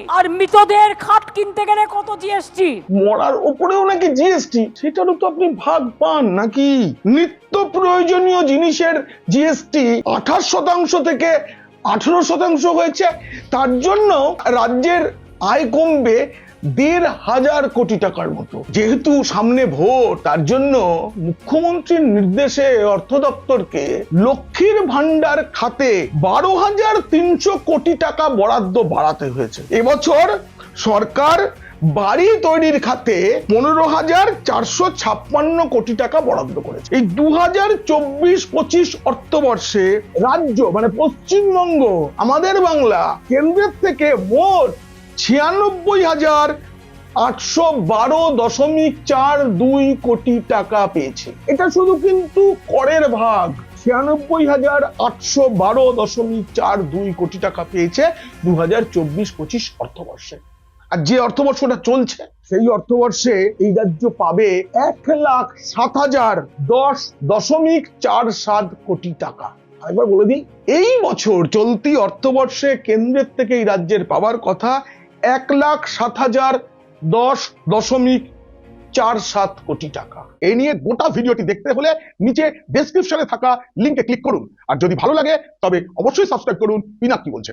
আর মৃতদের খাট কিনতে গেলে কত জিএসটি? মরার উপরেও নাকি জিএসটি, সেটারও তো আপনি ভাগ পান নাকি? নিত্য প্রয়োজনীয় জিনিসের জিএসটি 28% থেকে 18% হয়েছে। তার জন্য রাজ্যের আয় কমবে 1,500 কোটি টাকার মতো। যেহেতু সামনে ভোট, তার জন্য মুখ্যমন্ত্রীর নির্দেশে অর্থ দপ্তরকে লক্ষ্মীর ভান্ডার খাতে 12,300 কোটি টাকা বরাদ্দ বাড়াতে হয়েছে। এবছর সরকার বাড়ি তৈরির খাতে 15,456 কোটি টাকা বরাদ্দ করেছে। এই 2024-25 অর্থবর্ষে রাজ্য মানে পশ্চিমবঙ্গ, আমাদের বাংলা, কেন্দ্রের থেকে মোট 96,812.42 কোটি টাকা পেয়েছে। এটা শুধু কিন্তু করের ভাগ। 96,812.42 কোটি টাকা পেয়েছে 2024-25 অর্থবর্ষে। আর যে অর্থবর্ষটা চলছে সেই অর্থবর্ষে এই রাজ্য পাবে 1,07,10.47 কোটি টাকা। আরেকবার বলে দিই, এই বছর চলতি অর্থবর্ষে কেন্দ্রের থেকে এই রাজ্যের পাওয়ার কথা 1,07,10.47 কোটি টাকা। এই নিয়ে গোটা ভিডিওটি দেখতে হলে নিচে ডেসক্রিপশনে থাকা লিংকে ক্লিক করুন। আর যদি ভালো লাগে তবে অবশ্যই সাবস্ক্রাইব করুন। পিনাক কি বলছে।